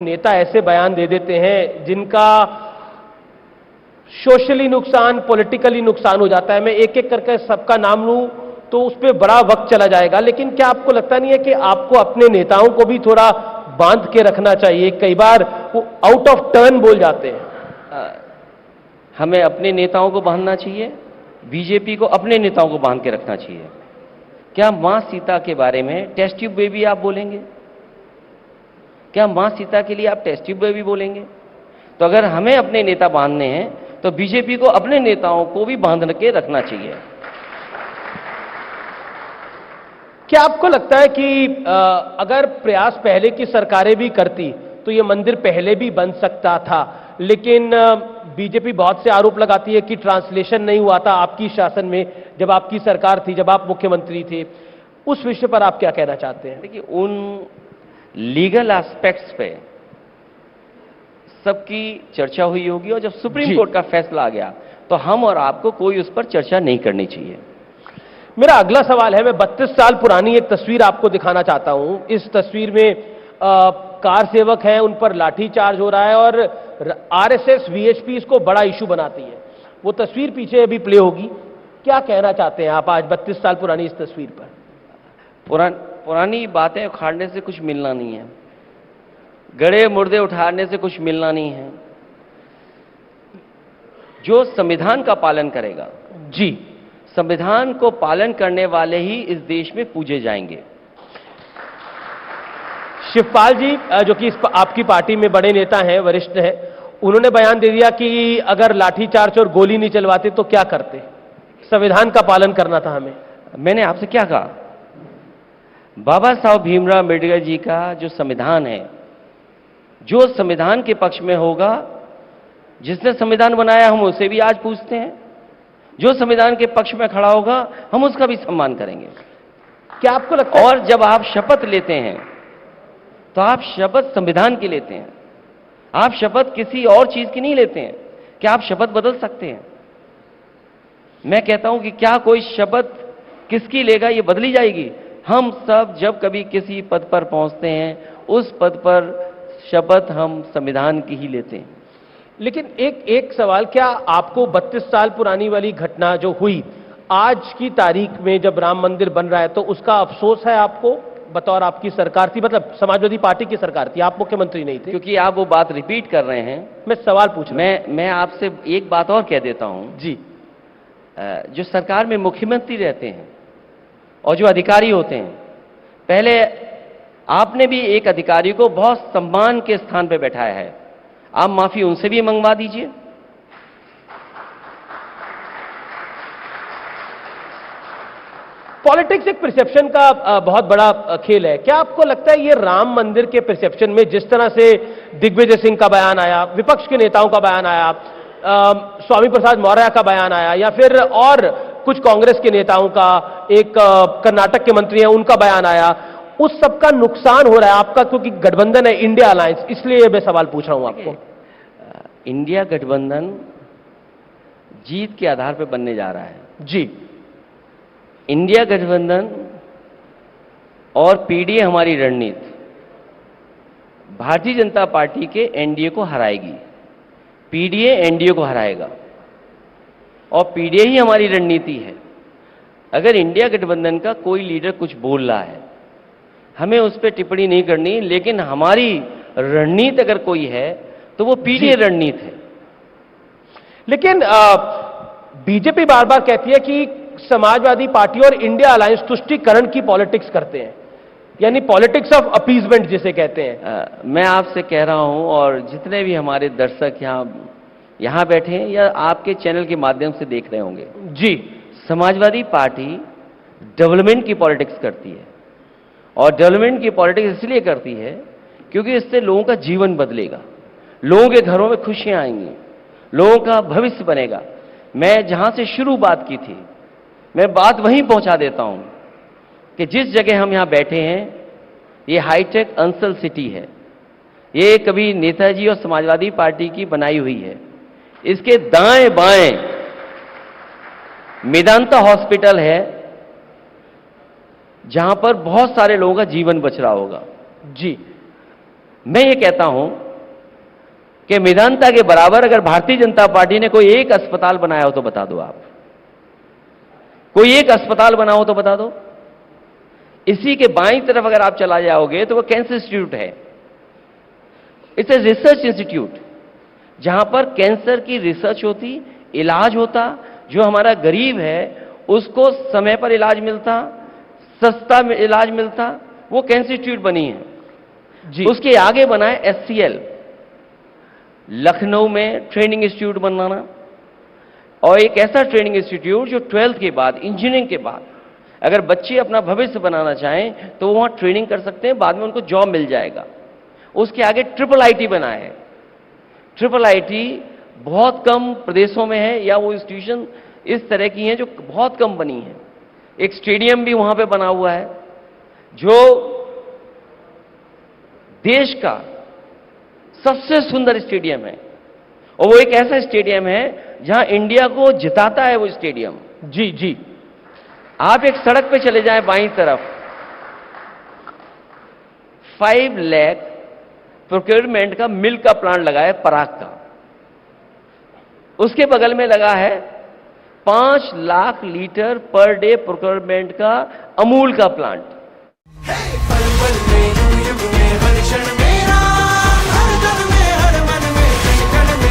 नेता ऐसे बयान दे देते हैं जिनका सोशली नुकसान, पॉलिटिकली नुकसान हो जाता है। मैं एक एक करके सबका नाम लूं तो उस पर बड़ा वक्त चला जाएगा, लेकिन क्या आपको लगता नहीं है कि आपको अपने नेताओं को भी थोड़ा बांध के रखना चाहिए? कई बार वो आउट ऑफ टर्न बोल जाते हैं। हमें अपने नेताओं को बांधना चाहिए, बीजेपी को अपने नेताओं को बांध के रखना चाहिए। क्या मां सीता के बारे में टेस्ट ट्यूब बेबी आप बोलेंगे? क्या मां सीता के लिए आप टेस्ट ट्यूब बेबी बोलेंगे? तो अगर हमें अपने नेता बांधने हैं तो बीजेपी को अपने नेताओं को भी बांध के रखना चाहिए। क्या आपको लगता है कि अगर प्रयास पहले की सरकारें भी करती तो ये मंदिर पहले भी बन सकता था, लेकिन बीजेपी बहुत से आरोप लगाती है कि ट्रांसलेशन नहीं हुआ था आपकी शासन में, जब आपकी सरकार थी, जब आप मुख्यमंत्री थे। उस विषय पर आप क्या कहना चाहते हैं? देखिए, उन लीगल एस्पेक्ट्स पे सबकी चर्चा हुई होगी और जब सुप्रीम कोर्ट का फैसला आ गया तो हम और आपको कोई उस पर चर्चा नहीं करनी चाहिए। मेरा अगला सवाल है, मैं 32 साल पुरानी एक तस्वीर आपको दिखाना चाहता हूं। इस तस्वीर में कार सेवक हैं, उन पर लाठीचार्ज हो रहा है और आरएसएस वीएचपी इसको बड़ा इशू बनाती है। वो तस्वीर पीछे अभी प्ले होगी। क्या कहना चाहते हैं आप आज 32 साल पुरानी इस तस्वीर पर? पुरानी बातें उखाड़ने से कुछ मिलना नहीं है, गड़े मुर्दे उठाने से कुछ मिलना नहीं है। जो संविधान का पालन करेगा, जी, संविधान को पालन करने वाले ही इस देश में पूजे जाएंगे। शिवपाल जी, जो कि आपकी पार्टी में बड़े नेता हैं, वरिष्ठ हैं, उन्होंने बयान दे दिया कि अगर लाठीचार्ज और गोली नहीं चलवाते तो क्या करते? संविधान का पालन करना था हमें। मैंने आपसे क्या कहा? बाबा साहब भीमराव अम्बेडकर जी का जो संविधान है, जो संविधान के पक्ष में होगा, जिसने संविधान बनाया हम उसे भी आज पूछते हैं, जो संविधान के पक्ष में खड़ा होगा हम उसका भी सम्मान करेंगे। क्या आपको लगता है? और जब आप शपथ लेते हैं तो आप शपथ संविधान की लेते हैं, आप शपथ किसी और चीज की नहीं लेते हैं। क्या आप शपथ बदल सकते हैं? मैं कहता हूं कि क्या कोई शपथ किसकी लेगा ये बदली जाएगी? हम सब जब कभी किसी पद पर पहुंचते हैं उस पद पर शपथ हम संविधान की ही लेते हैं। लेकिन एक सवाल, क्या आपको 32 साल पुरानी वाली घटना जो हुई आज की तारीख में जब राम मंदिर बन रहा है तो उसका अफसोस है आपको? बतौर आपकी सरकार थी, मतलब समाजवादी पार्टी की सरकार थी, आप मुख्यमंत्री नहीं थे। क्योंकि आप वो बात रिपीट कर रहे हैं, मैं सवाल पूछ रहा हूं। मैं आपसे एक बात और कह देता हूं जी। जो सरकार में मुख्यमंत्री रहते हैं और जो अधिकारी होते हैं, पहले आपने भी एक अधिकारी को बहुत सम्मान के स्थान पर बैठाया है, आप माफी उनसे भी मंगवा दीजिए। पॉलिटिक्स एक परसेप्शन का बहुत बड़ा खेल है। क्या आपको लगता है ये राम मंदिर के परसेप्शन में जिस तरह से दिग्विजय सिंह का बयान आया, विपक्ष के नेताओं का बयान आया, स्वामी प्रसाद मौर्य का बयान आया, या फिर और कुछ कांग्रेस के नेताओं का, एक कर्नाटक के मंत्री हैं उनका बयान आया, उस सबका नुकसान हो रहा है आपका? क्योंकि गठबंधन है, इंडिया अलायंस, इसलिए मैं सवाल पूछ रहा हूं आपको। इंडिया गठबंधन जीत के आधार पर बनने जा रहा है। जी। इंडिया गठबंधन और पीडीए हमारी रणनीति भारतीय जनता पार्टी के एनडीए को हराएगी, पीडीए एनडीए को हराएगा और पीडीए ही हमारी रणनीति है। अगर इंडिया गठबंधन का कोई लीडर कुछ बोल रहा है हमें उस पर टिप्पणी नहीं करनी, लेकिन हमारी रणनीति अगर कोई है तो वो पीडीए रणनीति है। लेकिन बीजेपी बार बार कहती है कि समाजवादी पार्टी और इंडिया अलायंस तुष्टीकरण की पॉलिटिक्स करते हैं, यानी पॉलिटिक्स ऑफ अपीजमेंट जिसे कहते हैं। मैं आपसे कह रहा हूं और जितने भी हमारे दर्शक यहां बैठे हैं या आपके चैनल के माध्यम से देख रहे होंगे, जी, समाजवादी पार्टी डेवलपमेंट की पॉलिटिक्स करती है और डेवलपमेंट की पॉलिटिक्स इसलिए करती है क्योंकि इससे लोगों का जीवन बदलेगा, लोगों के घरों में खुशियां आएंगी, लोगों का भविष्य बनेगा। मैं जहां से शुरू बात की थी मैं बात वहीं पहुंचा देता हूं कि जिस जगह हम यहां बैठे हैं ये हाईटेक अंसल सिटी है, ये कभी नेताजी और समाजवादी पार्टी की बनाई हुई है। इसके दाएं बाएं मेदांता हॉस्पिटल है जहां पर बहुत सारे लोगों का जीवन बच रहा होगा। जी, मैं ये कहता हूं कि मेदांता के बराबर अगर भारतीय जनता पार्टी ने कोई एक अस्पताल बनाया हो तो बता दो आप, कोई एक अस्पताल बना हो तो बता दो। इसी के बाईं तरफ अगर आप चला जाओगे तो वो कैंसर इंस्टीट्यूट है। इट्स ए रिसर्च इंस्टीट्यूट जहां पर कैंसर की रिसर्च होती, इलाज होता, जो हमारा गरीब है उसको समय पर इलाज मिलता, सस्ता इलाज मिलता, वो कैंसर इंस्टीट्यूट बनी है जी। उसके आगे बना है एचसीएल, लखनऊ में ट्रेनिंग इंस्टीट्यूट बनाना, और एक ऐसा ट्रेनिंग इंस्टीट्यूट जो 12th के बाद, इंजीनियरिंग के बाद अगर बच्चे अपना भविष्य बनाना चाहें तो वहां ट्रेनिंग कर सकते हैं, बाद में उनको जॉब मिल जाएगा। उसके आगे ट्रिपल आईटी बना है। ट्रिपल आईटी बहुत कम प्रदेशों में है, या वो इंस्टीट्यूशन इस तरह की हैं जो बहुत कम बनी है। एक स्टेडियम भी वहां पे बना हुआ है जो देश का सबसे सुंदर स्टेडियम है, और वो एक ऐसा स्टेडियम है जहां इंडिया को जिताता है वो स्टेडियम। जी जी। आप एक सड़क पे चले जाएं बाईं तरफ, 5 लाख प्रोक्योरमेंट का मिल्क का प्लांट लगा है पराग का। उसके बगल में लगा है 5 lakh litre per day procurement का अमूल का प्लांट। पल पल में, युग युग में, हर क्षण